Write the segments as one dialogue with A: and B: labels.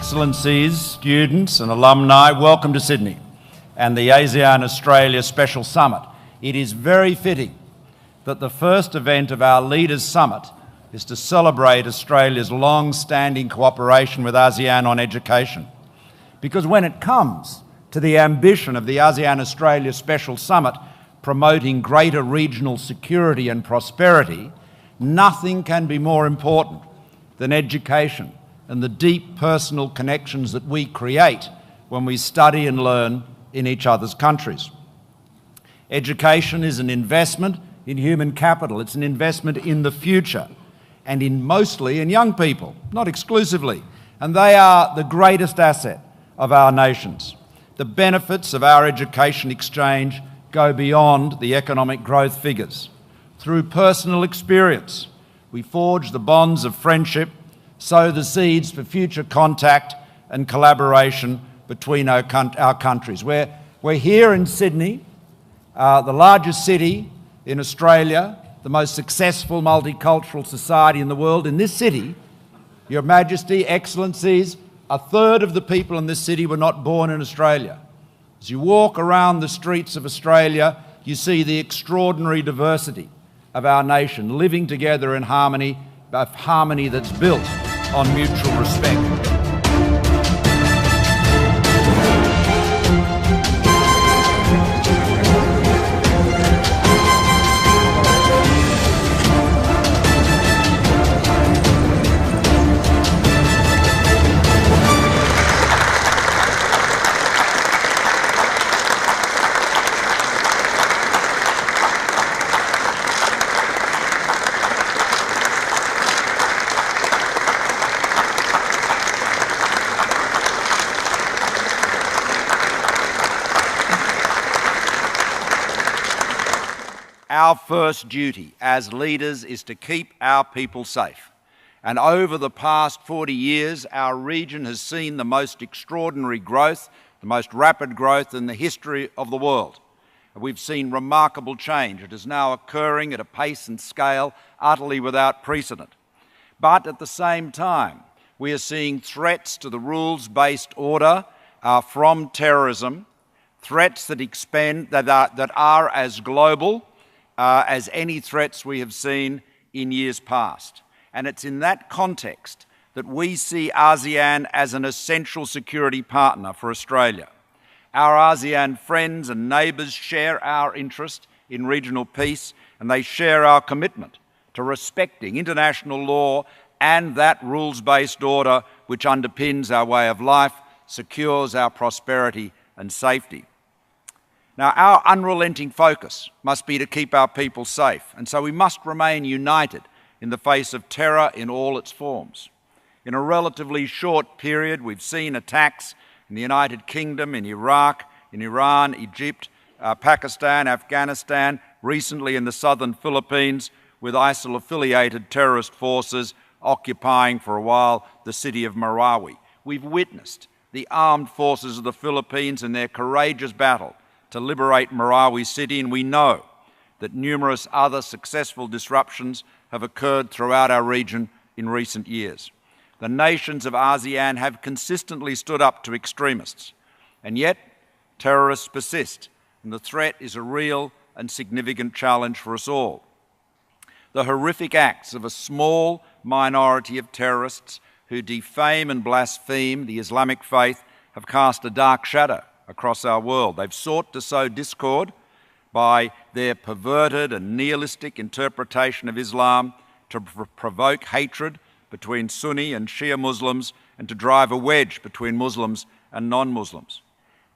A: Excellencies, students and alumni, welcome to Sydney and the ASEAN Australia Special Summit. It is very fitting that the first event of our Leaders' Summit is to celebrate Australia's long-standing cooperation with ASEAN on education. Because when it comes to the ambition of the ASEAN Australia Special Summit promoting greater regional security and prosperity, nothing can be more important than education and the deep personal connections that we create when we study and learn in each other's countries. Education is an investment in human capital. It's an investment in the future and mostly in young people, not exclusively. And they are the greatest asset of our nations. The benefits of our education exchange go beyond the economic growth figures. Through personal experience, we forge the bonds of friendship, sow the seeds for future contact and collaboration between our countries. We're here in Sydney, the largest city in Australia, the most successful multicultural society in the world. In this city, Your Majesty, Excellencies, a third of the people in this city were not born in Australia. As you walk around the streets of Australia, you see the extraordinary diversity of our nation living together in harmony, a harmony that's built on mutual respect. Our first duty as leaders is to keep our people safe. And over the past 40 years, our region has seen the most extraordinary growth, the most rapid growth in the history of the world. We've seen remarkable change. It is now occurring at a pace and scale utterly without precedent. But at the same time, we are seeing threats to the rules-based order from terrorism, threats that are as global as any threats we have seen in years past. And it's in that context that we see ASEAN as an essential security partner for Australia. Our ASEAN friends and neighbours share our interest in regional peace, and they share our commitment to respecting international law and that rules-based order which underpins our way of life, secures our prosperity and safety. Now, our unrelenting focus must be to keep our people safe, and so we must remain united in the face of terror in all its forms. In a relatively short period, we've seen attacks in the United Kingdom, in Iraq, in Iran, Egypt, Pakistan, Afghanistan, recently in the southern Philippines, with ISIL-affiliated terrorist forces occupying for a while the city of Marawi. We've witnessed the armed forces of the Philippines in their courageous battle to liberate Marawi city, and we know that numerous other successful disruptions have occurred throughout our region in recent years. The nations of ASEAN have consistently stood up to extremists, and yet terrorists persist, and the threat is a real and significant challenge for us all. The horrific acts of a small minority of terrorists who defame and blaspheme the Islamic faith have cast a dark shadow across our world. They've sought to sow discord by their perverted and nihilistic interpretation of Islam, to provoke hatred between Sunni and Shia Muslims, and to drive a wedge between Muslims and non-Muslims.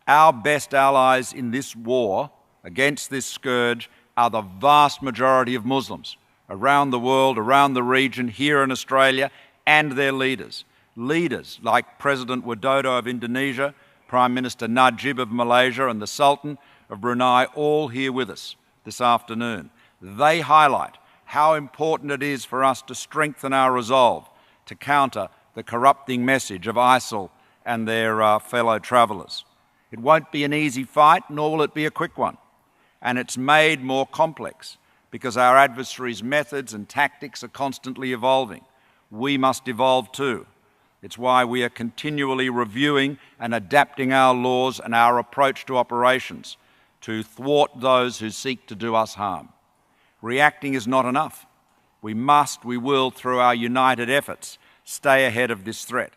A: Our best allies in this war against this scourge are the vast majority of Muslims around the world, around the region, here in Australia, and their leaders. Leaders like President Widodo of Indonesia, Prime Minister Najib of Malaysia, and the Sultan of Brunei, all here with us this afternoon. They highlight how important it is for us to strengthen our resolve to counter the corrupting message of ISIL and their fellow travellers. It won't be an easy fight, nor will it be a quick one. And it's made more complex because our adversaries' methods and tactics are constantly evolving. We must evolve too. It's why we are continually reviewing and adapting our laws and our approach to operations to thwart those who seek to do us harm. Reacting is not enough. We will, through our united efforts, stay ahead of this threat.